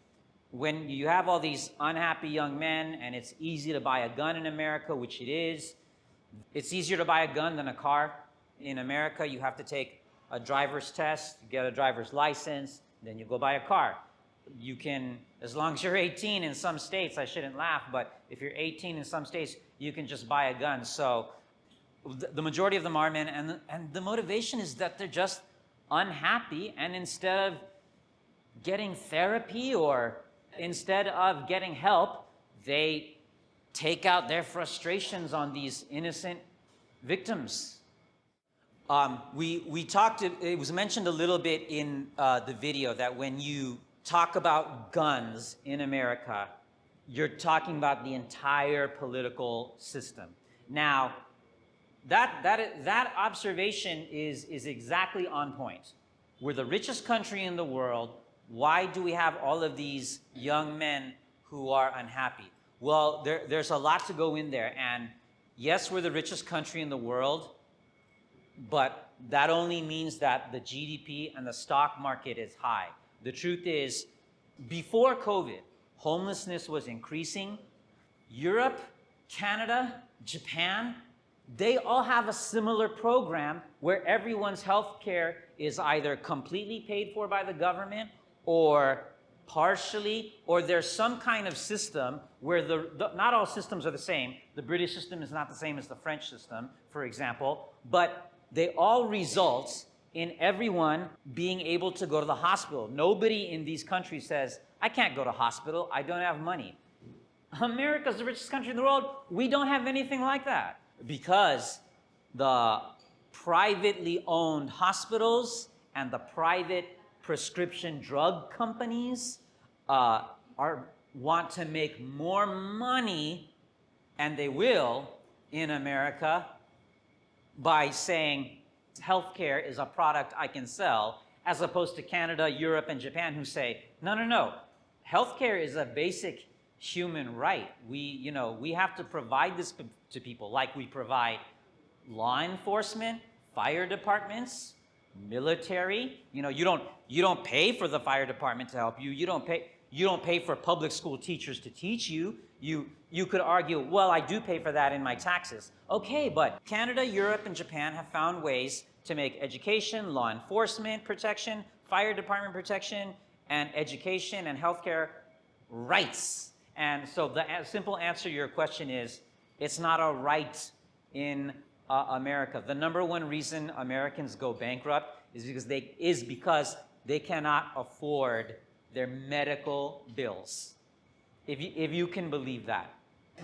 when you have all these unhappy young men and it's easy to buy a gun in America, which it is, it's easier to buy a gun than a car. In America, you have to take a driver's test, get a driver's license, then you go buy a car. You can, as long as you're 18 in some states, I shouldn't laugh, but if you're 18 in some states, you can just buy a gun. So the majority of them are men, and the motivation is that they're just unhappy, and instead of getting therapy or instead of getting help, they take out their frustrations on these innocent victims. We talked, it was mentioned a little bit in the video that when you talk about guns in America, you're talking about the entire political system. Now, that observation is exactly on point. We're the richest country in the world. Why do we have all of these young men who are unhappy? Well, there's a lot to go in there. And yes, we're the richest country in the world, but that only means that the GDP and the stock market is high. The truth is, before COVID, homelessness was increasing. Europe, Canada, Japan, they all have a similar program where everyone's health care is either completely paid for by the government or partially, or there's some kind of system where not all systems are the same. The British system is not the same as the French system, for example, but they all result in everyone being able to go to the hospital. Nobody in these countries says, I can't go to hospital, I don't have money. America's the richest country in the world. We don't have anything like that because the privately owned hospitals and the private prescription drug companies want to make more money, and they will in America, by saying healthcare is a product I can sell, as opposed to Canada, Europe, and Japan, who say, no, healthcare is a basic human right. We have to provide this to people, like we provide law enforcement, fire departments, military. You don't pay for the fire department to help you. You don't pay for public school teachers to teach you. You could argue, well, I do pay for that in my taxes. Okay, but Canada, Europe, and Japan have found ways to make education, law enforcement protection, fire department protection, and education and healthcare rights. And so the simple answer to your question is, it's not a right in America. The #1 reason Americans go bankrupt is because they cannot afford their medical bills. If you can believe that.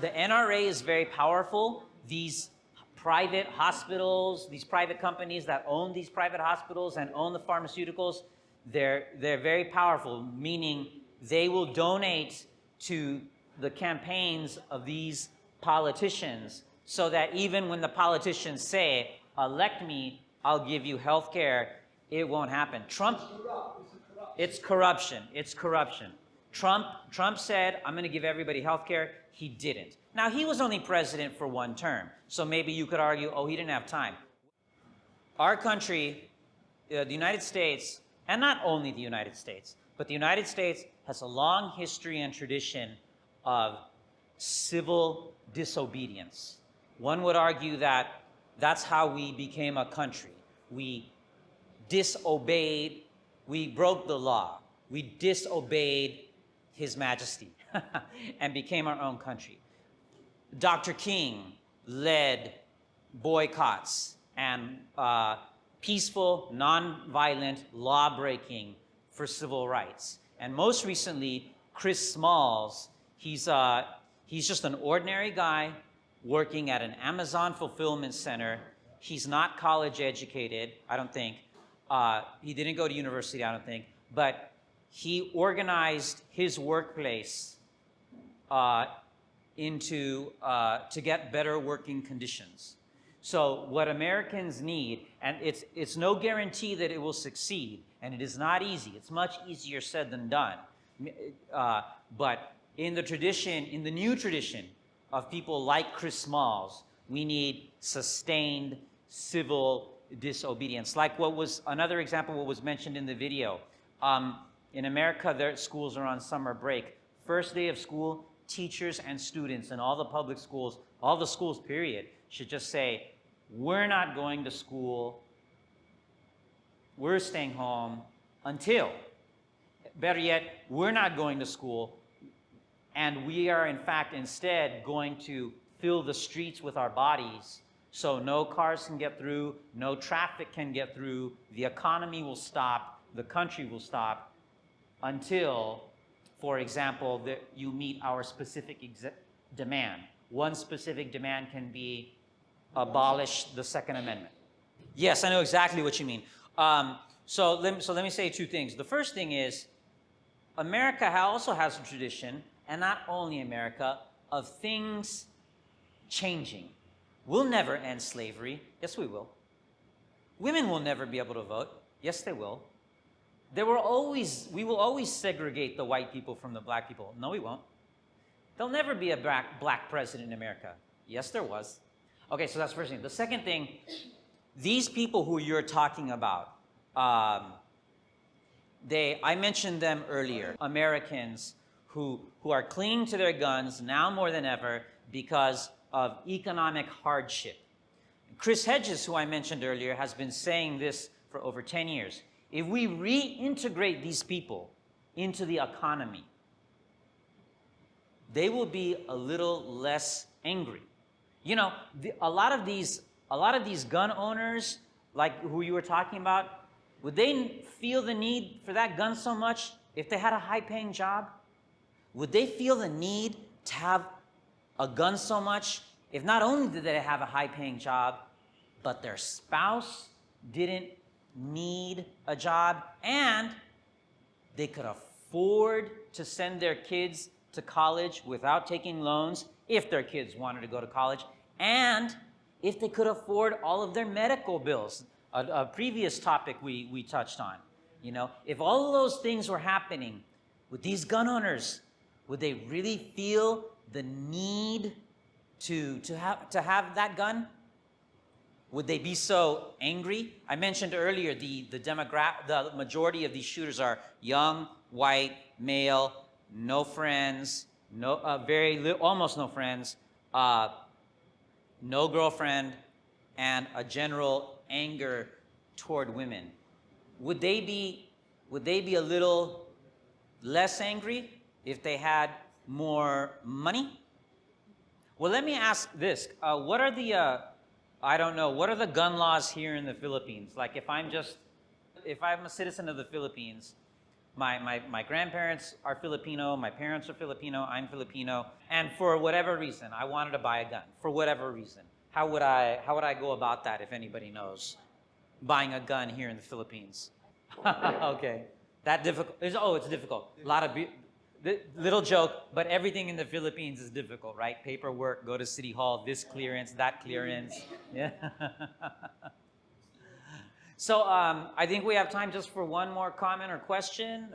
The NRA is very powerful. These private hospitals, these private companies that own these private hospitals and own the pharmaceuticals, they're very powerful, meaning they will donate to the campaigns of these politicians, so that even when the politicians say, elect me, I'll give you health care, it won't happen. Trump, it's corruption, it's corruption. Trump said, I'm gonna give everybody health care. He didn't. Now, he was only president for 1 term, so maybe you could argue, oh, he didn't have time. Our country, the United States, and not only the United States, but the United States has a long history and tradition of civil disobedience. One would argue that that's how we became a country. We disobeyed, we broke the law, we disobeyed His Majesty and became our own country. Dr. King led boycotts and peaceful, non-violent law-breaking for civil rights. And most recently, Chris Smalls, he's just an ordinary guy working at an Amazon fulfillment center. He's not college educated, I don't think. He didn't go to university, I don't think. But he organized his workplace to get better working conditions. So what Americans need, and it's no guarantee that it will succeed, and it is not easy. It's much easier said than done. But in the new tradition of people like Chris Smalls, we need sustained civil disobedience. Like another example, what was mentioned in the video. In America, their schools are on summer break. First day of school, teachers and students in all the public schools, all the schools period, should just say, we're not going to school, we're staying home until, better yet, we're not going to school, and we are in fact instead going to fill the streets with our bodies, so no cars can get through, no traffic can get through, the economy will stop, the country will stop, until, for example, that you meet our specific demand. One specific demand can be abolish the Second Amendment. Yes, I know exactly what you mean. So let me say 2 things. The first thing is, America also has a tradition, and not only America, of things changing. We'll never end slavery. Yes, we will. Women will never be able to vote. Yes, they will. We will always segregate the white people from the black people. No, we won't. There'll never be a black president in America. Yes, there was. Okay, so that's the first thing. The second thing, these people who you're talking about, I mentioned them earlier, Americans who are clinging to their guns now more than ever because of economic hardship. Chris Hedges, who I mentioned earlier, has been saying this for over 10 years. If we reintegrate these people into the economy, they will be a little less angry. You know, a lot of these gun owners, like who you were talking about, would they feel the need for that gun so much if they had a high-paying job? Would they feel the need to have a gun so much if not only did they have a high-paying job, but their spouse didn't need a job and they could afford to send their kids to college without taking loans if their kids wanted to go to college, and if they could afford all of their medical bills, a previous topic we touched on. You know, if all of those things were happening with these gun owners, would they really feel the need to have that gun? Would they be so angry? I mentioned earlier the majority of these shooters are young, white, male, no friends, almost no friends, no girlfriend, and a general anger toward women. Would they be a little less angry if they had more money? Well, let me ask this: what are the I don't know. What are the gun laws here in the Philippines? Like if I'm a citizen of the Philippines, my grandparents are Filipino, my parents are Filipino, I'm Filipino, and for whatever reason, I wanted to buy a gun, for whatever reason. How would I go about that, if anybody knows? Buying a gun here in the Philippines. Okay. That difficult? It's difficult. A lot of little joke, but everything in the Philippines is difficult, right? Paperwork, go to City Hall, this clearance, that clearance. Yeah. So I think we have time just for one more comment or question.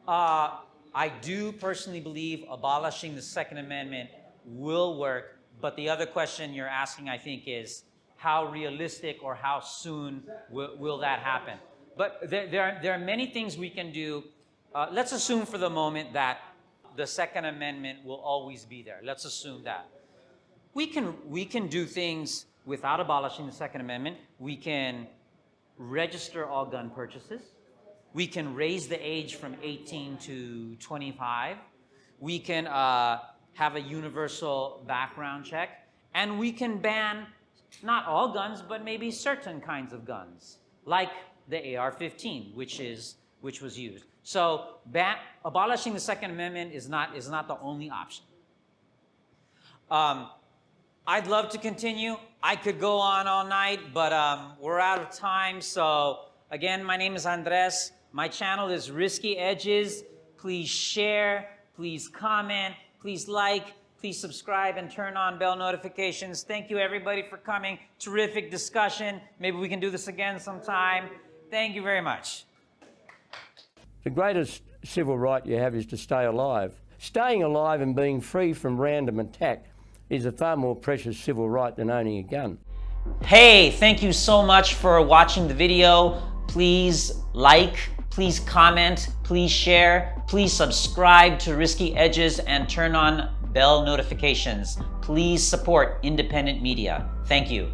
I do personally believe abolishing the Second Amendment will work, but the other question you're asking, I think, is how realistic or how soon will that happen? But there are many things we can do. Let's assume for the moment that the Second Amendment will always be there. Let's assume that. We can do things without abolishing the Second Amendment. We can register all gun purchases. We can raise the age from 18 to 25. We can have a universal background check. And we can ban not all guns, but maybe certain kinds of guns, like the AR-15, which was used. So abolishing the Second Amendment is not the only option. I'd love to continue. I could go on all night, but we're out of time. So again, my name is Andres. My channel is Risky Edges. Please share, please comment, please like, please subscribe and turn on bell notifications. Thank you everybody for coming. Terrific discussion. Maybe we can do this again sometime. Thank you very much. The greatest civil right you have is to stay alive. Staying alive and being free from random attack is a far more precious civil right than owning a gun. Hey, thank you so much for watching the video. Please like, please comment, please share, please subscribe to Risky Edges and turn on bell notifications. Please support independent media. Thank you.